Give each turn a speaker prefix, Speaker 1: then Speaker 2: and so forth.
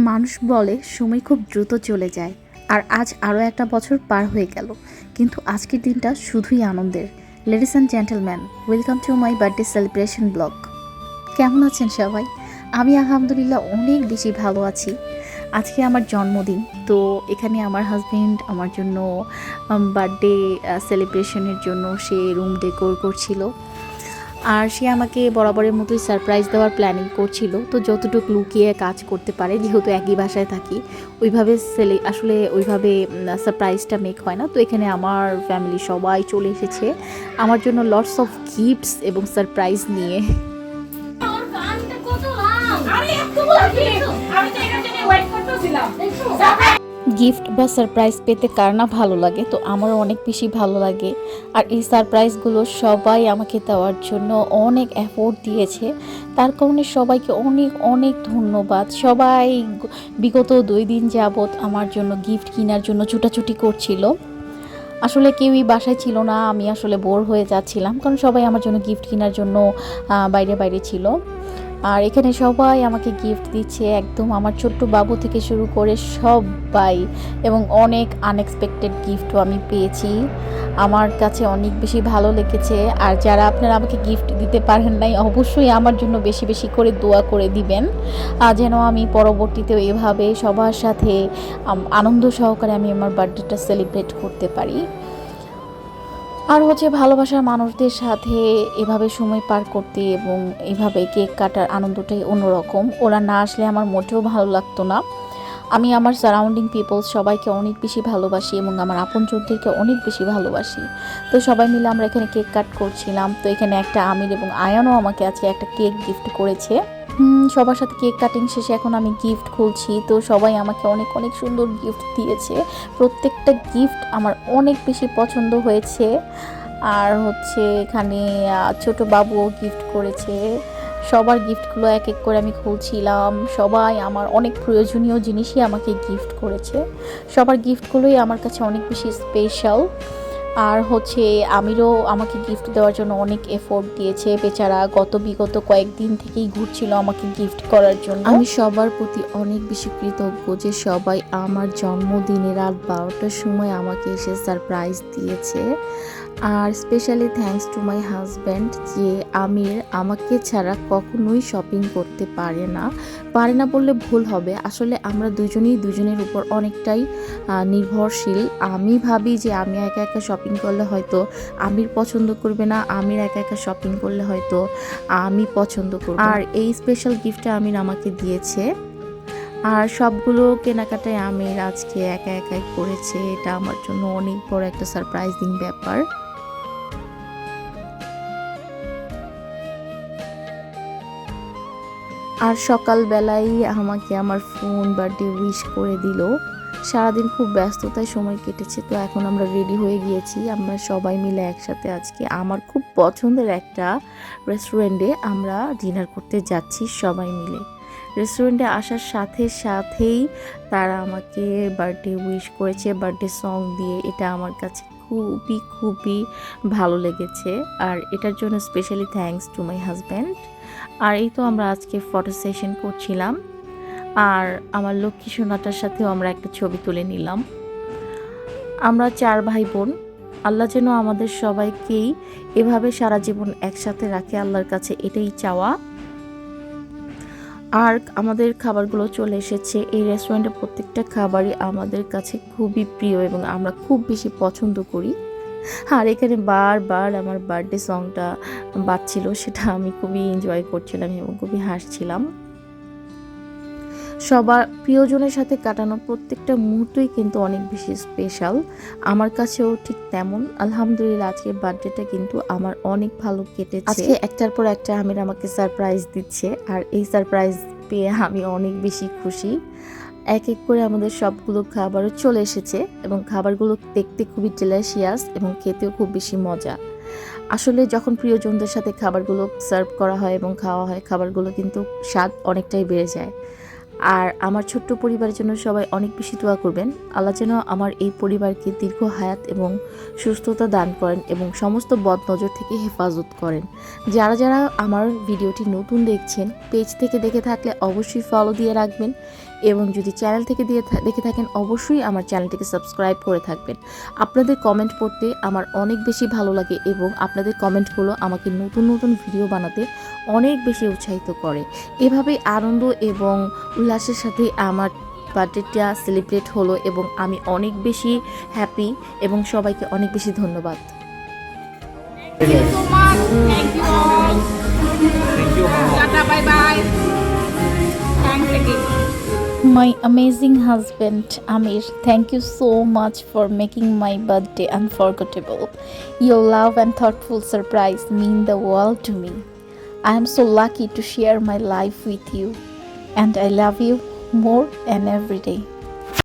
Speaker 1: মানুষ বলে সময় খুব দ্রুত চলে যায়, আর আজ আরও একটা বছর পার হয়ে গেল, কিন্তু আজকের দিনটা শুধুই আনন্দের। Ladies and gentleman, welcome to my birthday celebration blog. কেমন আছেন সবাই? আমি আলহামদুলিল্লাহ অনেক বেশি ভালো আছি। আজকে আমার জন্মদিন, তো এখানে আমার হাজব্যান্ড আমার জন্য বার্থডে সেলিব্রেশনের জন্য সে রুম ডেকোর করছিল, আর সে আমাকে বরাবরের মতোই সারপ্রাইজ দেওয়ার প্ল্যানিং করছিল। তো যতটুকু লুকিয়ে কাজ করতে পারে, যেহেতু একই বাসায় থাকি, ওইভাবে ওইভাবে সারপ্রাইজটা মেক হয় না। তো এখানে আমার ফ্যামিলি সবাই চলে এসেছে আমার জন্য লটস অফ গিফটস এবং সারপ্রাইজ নিয়ে। গিফট বা সারপ্রাইজ পেতে কার না ভালো লাগে, তো আমারও অনেক বেশি ভালো লাগে। আর এই সারপ্রাইজগুলো সবাই আমাকে দেওয়ার জন্য অনেক এফোর্ট দিয়েছে, তার কারণে সবাইকে অনেক অনেক ধন্যবাদ। সবাই বিগত 2 দিন যাবৎ আমার জন্য গিফট কেনার জন্য ছুটাছুটি করছিল। আসলে কেউই বাসায় ছিল না, আমি আসলে বোর হয়ে যাচ্ছিলাম, কারণ সবাই আমার জন্য গিফট কেনার জন্য বাইরে বাইরে ছিল। আর এখানে সবাই আমাকে গিফট দিচ্ছে, একদম আমার ছোট্ট বাবু থেকে শুরু করে সবাই, এবং অনেক আনএক্সপেক্টেড গিফটও আমি পেয়েছি। আমার কাছে অনেক বেশি ভালো লেগেছে। আর যারা আপনারা আমাকে গিফট দিতে পারেন নাই, অবশ্যই আমার জন্য বেশি বেশি করে দোয়া করে দিবেন, যেন আমি পরবর্তীতেও এভাবে সবার সাথে আনন্দ সহকারে আমি আমার বার্থডেটা সেলিব্রেট করতে পারি। আর ভালোবাসার মানুষদের সাথে এভাবে সময় পার করতে এবং এভাবে কেক কাটার আনন্দটাই অন্যরকম। ওরা না আসলে আমার মোটেও ভালো লাগতো না। আমি আমার সারাউন্ডিং পিপলস সবাইকে অনেক বেশি ভালোবাসি এবং আমার আপনজনদেরকে অনেক বেশি ভালোবাসি। তো সবাই মিলে আমরা এখানে কেক কাট করছিলাম। তো এখানে একটা আমির এবং আয়ানও আমাকে আজকে একটা কেক গিফট করেছে। সবার সাথে কেক কাটিং শেষে এখন আমি গিফট খুলছি। তো সবাই আমাকে অনেক অনেক সুন্দর গিফট দিয়েছে। প্রত্যেকটা গিফট আমার অনেক বেশি পছন্দ হয়েছে। আর এখানে ছোট বাবুও গিফট করেছে। সবার গিফটগুলো এক এক করে আমি খুলছিলাম। সবাই আমার অনেক প্রয়োজনীয় জিনিসই আমাকে গিফট করেছে। সবার গিফটগুলোই আমার কাছে অনেক বেশি স্পেশাল। আর আমিরও আমাকে গিফট দেওয়ার জন্য অনেক এফোর্ট দিয়েছে। বেচারা বিগত কয়েকদিন থেকেই ঘুরছিল আমাকে গিফট করার জন্য। আমি সবার প্রতি অনেক বেশি কৃতজ্ঞ যে সবাই আমার জন্মদিনে রাত 12টার সময় আমাকে এসে সারপ্রাইজ দিয়েছে। আর specially thanks to my husband, যে আমির আমাকে ছাড়া কখনোই শপিং করতে পারে না বললে ভুল হবে। আসলে আমরা দুজনেই দুজনের উপর অনেকটাই নির্ভরশীল। আমি ভাবি যে আমি একা একা শপিং করলে হয়তো আমির পছন্দ করবে না, আমির একা একা শপিং করলে হয়তো আমি পছন্দ করব। আর এই স্পেশাল গিফটটা আমির আমাকে দিয়েছে। আর সবগুলো কেনাকাটায় আমির আজকে একা একাই করেছে। এটা আমার জন্য অনেক বড় একটা সারপ্রাইজিং ব্যাপার। আর সকালবেলায় আমাকে আমার ফোন বার্থডে উইশ করে দিল। সারাদিন খুব ব্যস্ততায় সময় কেটেছে। তো এখন আমরা রেডি হয়ে গিয়েছি, আমরা সবাই মিলে একসাথে আজকে আমার খুব পছন্দের একটা রেস্টুরেন্টে আমরা ডিনার করতে যাচ্ছি সবাই মিলে। রেস্টুরেন্টে আসার সাথে সাথেই তারা আমাকে বার্থডে উইশ করেছে বার্থডে সং দিয়ে। এটা আমার কাছে খুবই খুবই ভালো লেগেছে। আর এটার জন্য specially thanks to my husband. আর এই তো আমরা আজকে ফটো সেশন করছিলাম, আর আমার লক্ষ্মী সোনাটার সাথেও আমরা একটা ছবি তুলে নিলাম। আমরা 4 ভাই বোন। আল্লাহ যেন আমাদের সবাইকেই এভাবে সারা জীবন একসাথে রাখে, আল্লাহর কাছে এটাই চাওয়া। আর আমাদের খাবারগুলো চলে এসেছে। এই রেস্টুরেন্টের প্রত্যেকটা খাবারই আমাদের কাছে খুবই প্রিয় এবং আমরা খুব বেশি পছন্দ করি। আর এখানে বারবার আমার বার্থডে সংটা বাজছিল, সেটা আমি খুবই এনজয় করছিলাম এবং খুবই হাসছিলাম। সবার প্রিয়জনের সাথে কাটানো প্রত্যেকটা মুহূর্তই কিন্তু অনেক বেশি স্পেশাল। আমার কাছেও ঠিক তেমন। আলহামদুলিল্লাহ আজকে বার্থডেটা কিন্তু আমার অনেক ভালো কেটেছে। আজকে একটার পর একটা আমির আমাকে সারপ্রাইজ দিচ্ছে, আর এই সারপ্রাইজ পেয়ে আমি অনেক বেশি খুশি। এক এক করে আমাদের সবগুলো খাবারও চলে এসেছে এবং খাবারগুলো দেখতে খুবই ডেলিশিয়াস এবং খেতেও খুব বেশি মজা। আসলে যখন প্রিয়জনদের সাথে খাবারগুলো সার্ভ করা হয় এবং খাওয়া হয়, খাবারগুলো কিন্তু স্বাদ অনেকটাই বেড়ে যায়। আর আমার ছোট্ট পরিবারের জন্য সবাই অনেক বেশি দোয়া করবেন। আল্লাহ যেন আমার এই পরিবারকে দীর্ঘ হায়াত এবং সুস্থতা দান করেন এবং সমস্ত বদনজর থেকে হেফাজত করেন। যারা যারা আমার ভিডিওটি নতুন দেখছেন, পেজ থেকে দেখে থাকলে অবশ্যই ফলো দিয়ে রাখবেন এবং যদি চ্যানেল থেকে দেখে থাকেন অবশ্যই আমার চ্যানেলটিকে সাবস্ক্রাইব করে থাকবেন। আপনাদের কমেন্ট পড়তে আমার অনেক বেশি ভালো লাগে এবং আপনাদের কমেন্টগুলো আমাকে নতুন নতুন ভিডিও বানাতে অনেক বেশি উৎসাহিত করে। এভাবেই আনন্দ এবং উল্লাসের সাথে আমার বার্থডেটা সেলিব্রেট হলো এবং আমি অনেক বেশি হ্যাপি এবং সবাইকে অনেক বেশি ধন্যবাদ।
Speaker 2: Thank you so much. Thank you all.
Speaker 3: Thank you, Mama.
Speaker 2: Tata, bye bye. Thanks again.
Speaker 1: My amazing husband Amir, thank you so much for making my birthday unforgettable. Your love and thoughtful surprise mean the world to me. I am so lucky to share my life with you, and I love you more and every day.